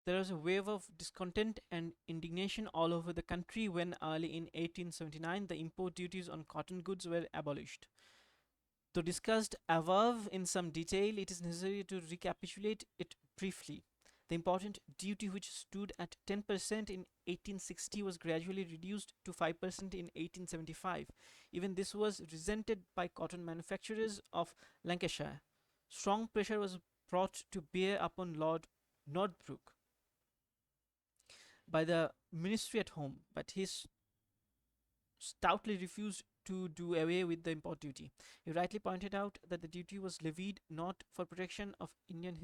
There was a wave of discontent and indignation all over the country when early in 1879 the import duties on cotton goods were abolished. Though discussed above in some detail, it is necessary to recapitulate it briefly. The important duty, which stood at 10% in 1860, was gradually reduced to 5% in 1875. Even this was resented by cotton manufacturers of Lancashire. Strong pressure was brought to bear upon Lord Northbrook by the ministry at home, but he stoutly refused to do away with the import duty. He rightly pointed out that the duty was levied not for protection of Indian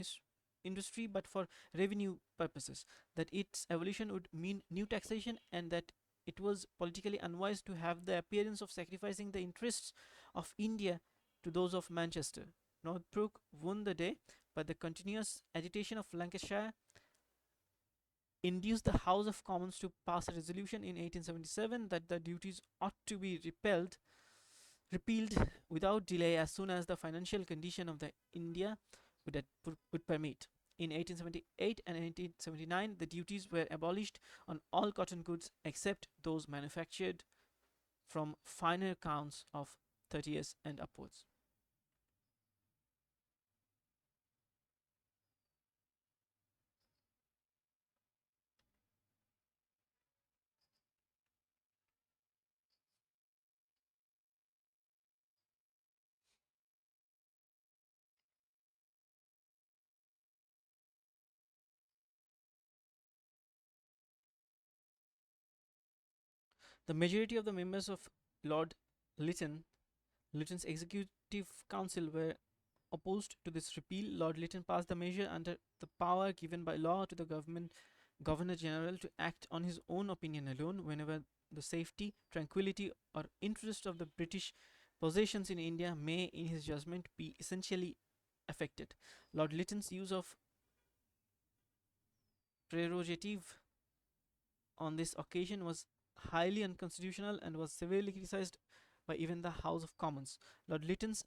industry but for revenue purposes, that its abolition would mean new taxation, and that it was politically unwise to have the appearance of sacrificing the interests of India to those of Manchester. Northbrook won the day, but the continuous agitation of Lancashire induced the House of Commons to pass a resolution in 1877 that the duties ought to be repealed without delay as soon as the financial condition of the India would permit. In 1878 and 1879, the duties were abolished on all cotton goods except those manufactured from finer counts of 30s and upwards. The majority of the members of Lord Lytton's executive council were opposed to this repeal. Lord Lytton passed the measure under the power given by law to the Governor General to act on his own opinion alone whenever the safety, tranquility, or interest of the British possessions in India may, in his judgment, be essentially affected. Lord Lytton's use of prerogative on this occasion was highly unconstitutional and was severely criticized by even the House of Commons. Lord Lytton's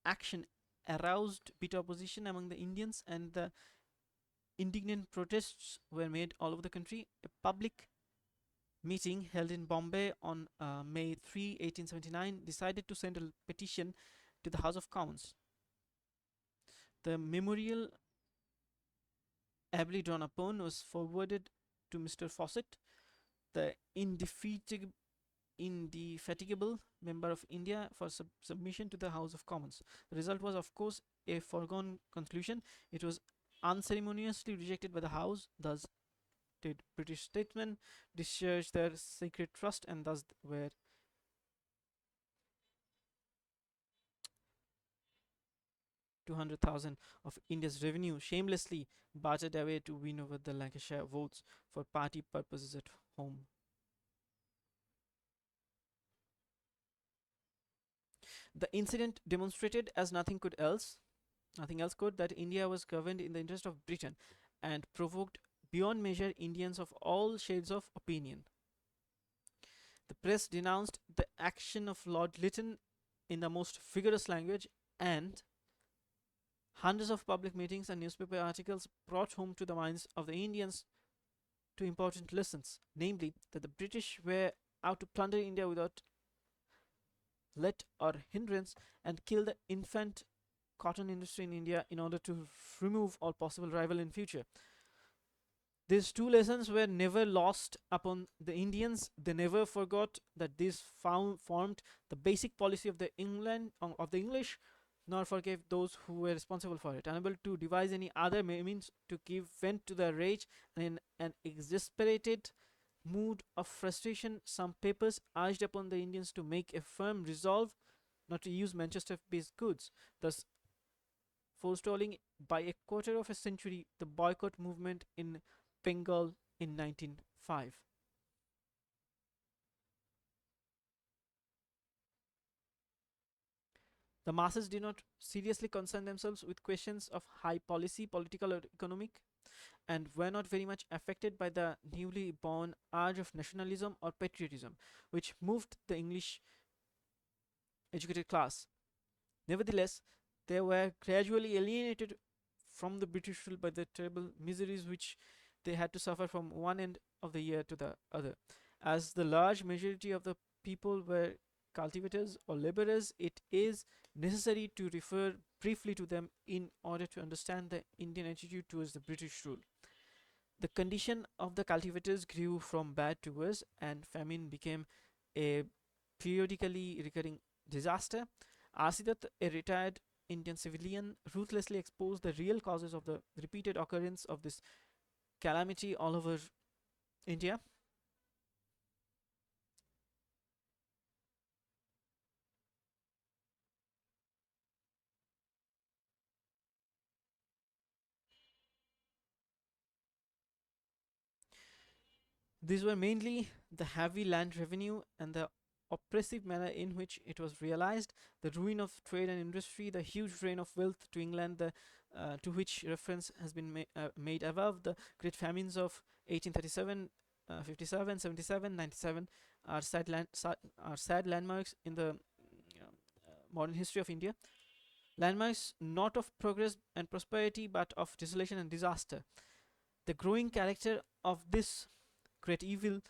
action aroused bitter opposition among the Indians, and the indignant protests were made all over the country. A public meeting held in Bombay on May 3, 1879, decided to send a petition to the House of Commons. The memorial, ably drawn upon, was forwarded to Mr. Fawcett, the indefatigable member of India, for submission to the House of Commons. The result was, of course, a foregone conclusion. It was unceremoniously rejected by the House. Thus did British statesmen discharge their sacred trust, and thus were 200,000 of India's revenue shamelessly bartered away to win over the Lancashire votes for party purposes at home. The incident demonstrated, as nothing else could, that India was governed in the interest of Britain, and provoked beyond measure Indians of all shades of opinion. The press denounced the action of Lord Lytton in the most vigorous language, and hundreds of public meetings and newspaper articles brought home to the minds of the Indians two important lessons, namely, that the British were out to plunder India without let or hindrance, and kill the infant cotton industry in India in order to remove all possible rival in future. These two lessons were never lost upon the Indians. They never forgot that this formed the basic policy of the English, nor forgave those who were responsible for it. Unable to devise any other means to give vent to their rage, and in an exasperated mood of frustration, some papers urged upon the Indians to make a firm resolve not to use Manchester-based goods, thus forestalling by a quarter of a century the boycott movement in Bengal in 1905. The masses did not seriously concern themselves with questions of high policy, political or economic, and were not very much affected by the newly born urge of nationalism or patriotism, which moved the English educated class. Nevertheless, they were gradually alienated from the British rule by the terrible miseries which they had to suffer from one end of the year to the other. As the large majority of the people were cultivators or laborers, it is necessary to refer briefly to them in order to understand the Indian attitude towards the British rule. The condition of the cultivators grew from bad to worse, and famine became a periodically recurring disaster. Asidat, a retired Indian civilian, ruthlessly exposed the real causes of the repeated occurrence of this calamity all over India. These were mainly the heavy land revenue and the oppressive manner in which it was realized, the ruin of trade and industry, the huge drain of wealth to England, to which reference has been made above, the great famines of 1837, 57, 77, 97 are sad landmarks in the modern history of India. Landmarks not of progress and prosperity, but of desolation and disaster. The growing character of this great evil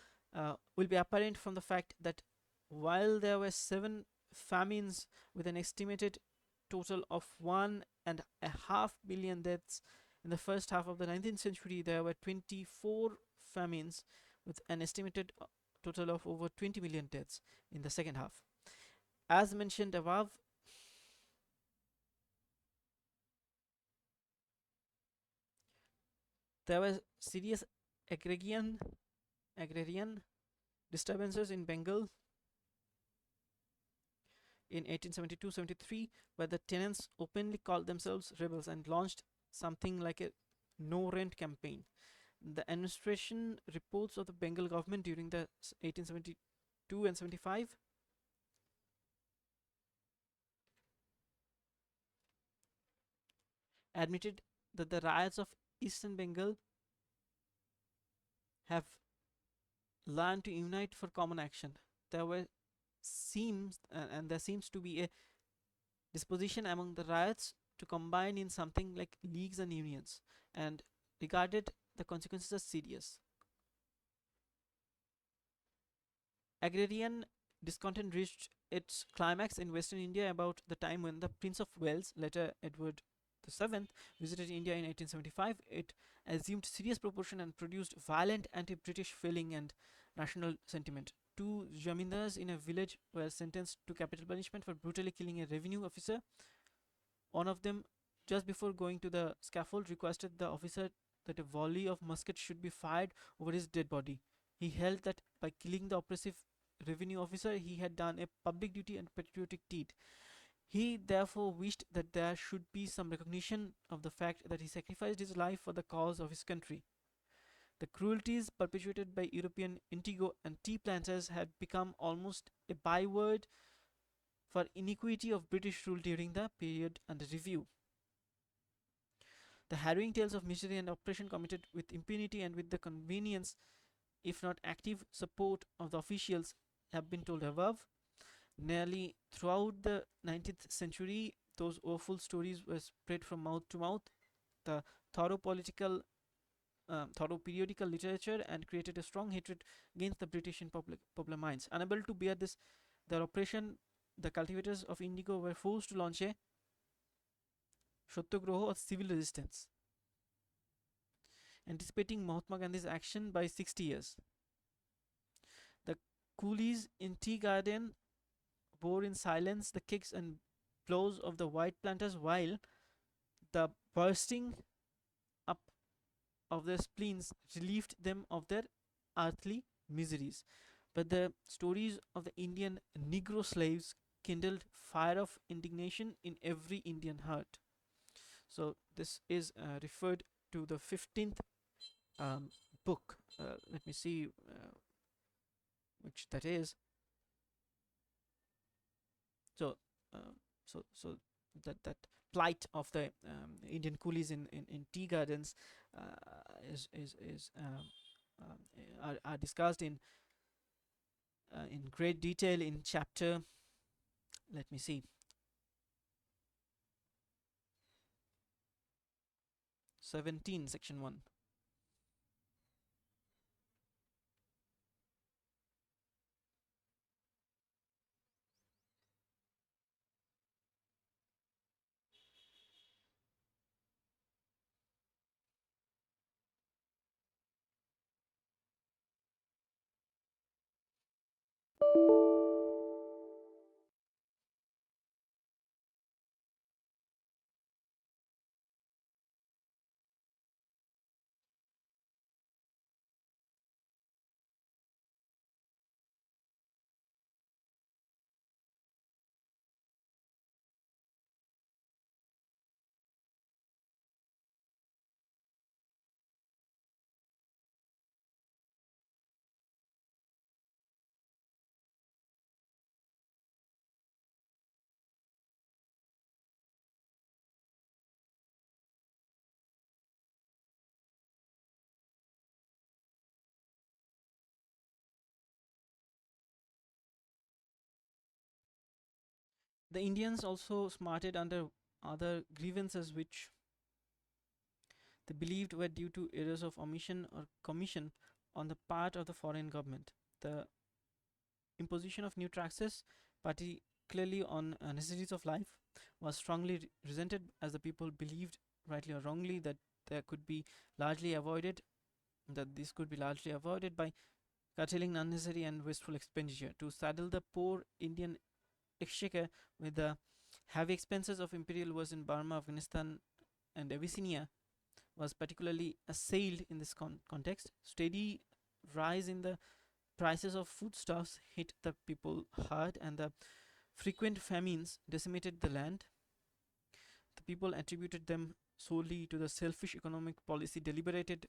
will be apparent from the fact that while there were 7 famines with an estimated total of 1.5 billion deaths in the first half of the 19th century, there were 24 famines with an estimated total of over 20 million deaths in the second half. As mentioned above, there were serious agrarian disturbances in Bengal in 1872-73, where the tenants openly called themselves rebels and launched something like a no rent campaign. The administration reports of the Bengal government during the 1872 and 75 admitted that the riots of eastern Bengal have learned to unite for common action. There were seems and there seems to be a disposition among the riots to combine in something like leagues and unions, and regarded the consequences as serious. Agrarian discontent reached its climax in Western India about the time when the Prince of Wales, later Edward VII, visited India in 1875. It assumed serious proportion and produced violent anti British feeling and national sentiment. Two jamindars in a village were sentenced to capital punishment for brutally killing a revenue officer. One of them, just before going to the scaffold, requested the officer that a volley of muskets should be fired over his dead body. He held that by killing the oppressive revenue officer, he had done a public duty and patriotic deed. He therefore wished that there should be some recognition of the fact that he sacrificed his life for the cause of his country. The cruelties perpetuated by European indigo and tea planters had become almost a byword for iniquity of British rule during the period under review. The harrowing tales of misery and oppression committed with impunity and with the convenience, if not active, support of the officials have been told above. Nearly throughout the 19th century, those awful stories were spread from mouth to mouth. The thorough political, thorough periodical literature and created a strong hatred against the British in popular minds. Unable to bear this, their oppression, the cultivators of indigo were forced to launch a Satyagraha or civil resistance, anticipating Mahatma Gandhi's action by 60 years. The coolies in Tea Garden bore in silence the kicks and blows of the white planters, while the bursting up of their spleens relieved them of their earthly miseries. But the stories of the Indian Negro slaves kindled fire of indignation in every Indian heart. So this is referred to the 15th book. Let me see which that is. So, that plight of the Indian coolies in tea gardens is are discussed in great detail in chapter. Let me see. 17, section 1. The Indians also smarted under other grievances which they believed were due to errors of omission or commission on the part of the foreign government. The imposition of new taxes, particularly on necessities of life, was strongly resented as the people believed, rightly or wrongly, that there could be largely avoided that this could be largely avoided by curtailing unnecessary and wasteful expenditure. To saddle the poor Indian exchequer with the heavy expenses of imperial wars in Burma, Afghanistan, and Abyssinia was particularly assailed in this context. Steady rise in the prices of foodstuffs hit the people hard, and the frequent famines decimated the land. The people attributed them solely to the selfish economic policy deliberately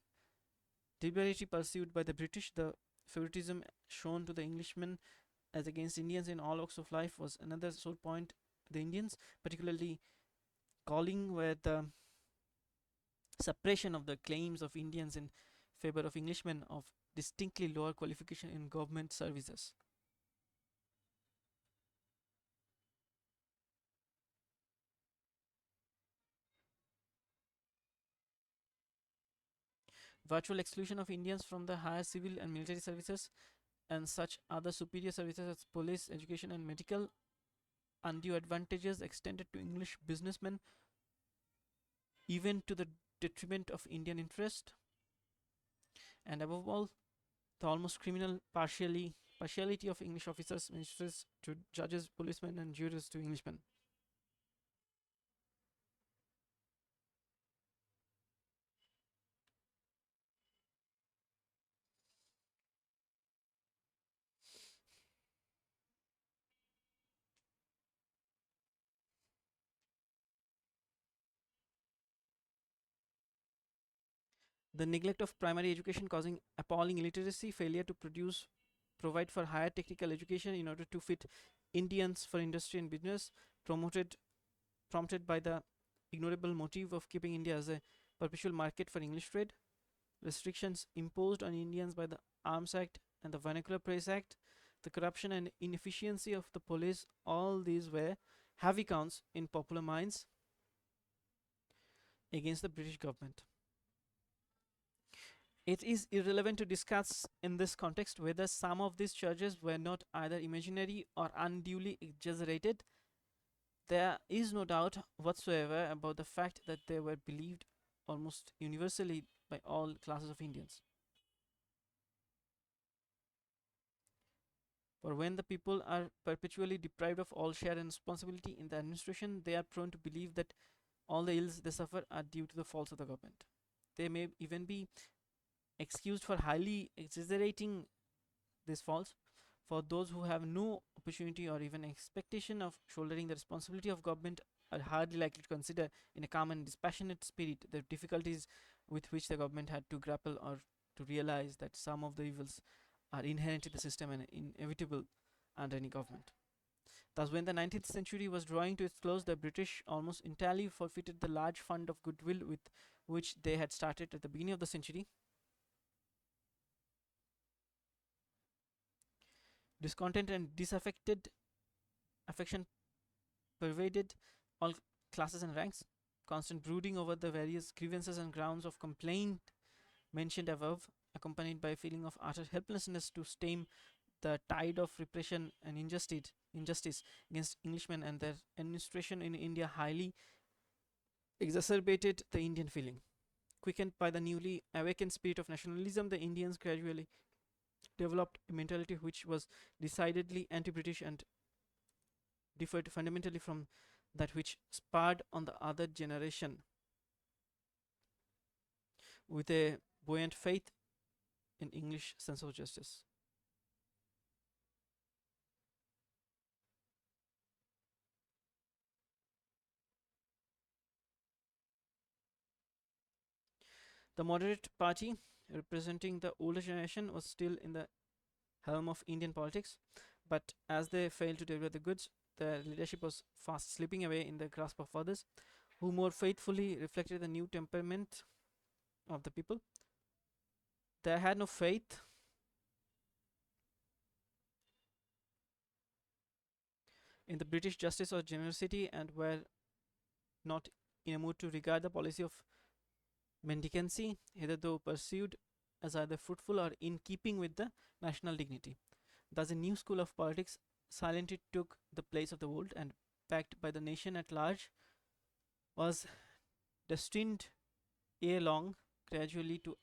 pursued by the British. The favoritism shown to the Englishmen as against Indians in all walks of life was another sore point. The Indians, particularly calling were the suppression of the claims of Indians in favor of Englishmen of distinctly lower qualification in government services. Virtual exclusion of Indians from the higher civil and military services and such other superior services as police, education, and medical. Undue advantages extended to English businessmen, even to the detriment of Indian interest. And above all, the almost criminal partiality of English officers, ministers to judges, policemen, and jurors to Englishmen. The neglect of primary education causing appalling illiteracy, failure to provide for higher technical education in order to fit Indians for industry and business, promoted prompted by the ignorable motive of keeping India as a perpetual market for English trade, restrictions imposed on Indians by the Arms Act and the Vernacular Press Act, the corruption and inefficiency of the police, all these were heavy counts in popular minds against the British government. It is irrelevant to discuss in this context whether some of these charges were not either imaginary or unduly exaggerated. There is no doubt whatsoever about the fact that they were believed almost universally by all classes of Indians. For when the people are perpetually deprived of all share and responsibility in the administration, they are prone to believe that all the ills they suffer are due to the faults of the government. They may even be excused for highly exaggerating these faults. For those who have no opportunity or even expectation of shouldering the responsibility of government are hardly likely to consider in a calm and dispassionate spirit the difficulties with which the government had to grapple, or to realize that some of the evils are inherent in the system and inevitable under any government. Thus, when the 19th century was drawing to its close, the British almost entirely forfeited the large fund of goodwill with which they had started at the beginning of the century. Discontent and disaffected affection pervaded all classes and ranks. Constant brooding over the various grievances and grounds of complaint mentioned above, accompanied by a feeling of utter helplessness to stem the tide of repression and injustice against Englishmen and their administration in India, highly exacerbated the Indian feeling. Quickened by the newly awakened spirit of nationalism, the Indians gradually developed a mentality which was decidedly anti British and differed fundamentally from that which spurred on the other generation with a buoyant faith in English sense of justice. The moderate party, representing the older generation, was still in the helm of Indian politics, but as they failed to deliver the goods, their leadership was fast slipping away in the grasp of others who more faithfully reflected the new temperament of the people. They had no faith in the British justice or generosity and were not in a mood to regard the policy of mendicancy, hitherto pursued, as either fruitful or in keeping with the national dignity. Thus, a new school of politics silently took the place of the old and, backed by the nation at large, was destined ere long gradually to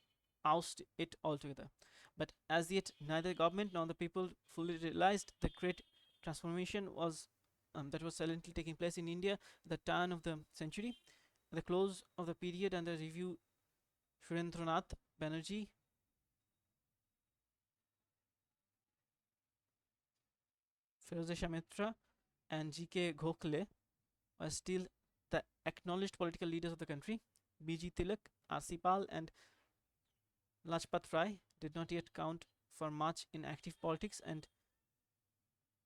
oust it altogether. But as yet, neither government nor the people fully realized the great transformation that was silently taking place in India at the turn of the century. At the close of the period under review, Surendranath Banerjee, Firoz Mitra, and G.K. Gokhale were still the acknowledged political leaders of the country. B.G. Tilak, R.C. Pal, and Lajpat Rai did not yet count for much in active politics, and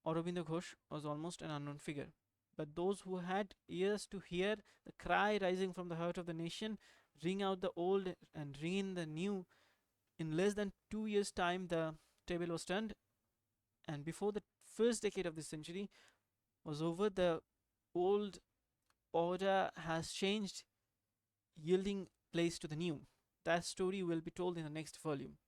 Aurobindo Ghosh was almost an unknown figure. But those who had ears to hear the cry rising from the heart of the nation, ring out the old and ring in the new, in less than 2 years' time, the table was turned, and before the first decade of this century was over, the old order has changed, yielding place to the new. That story will be told in the next volume.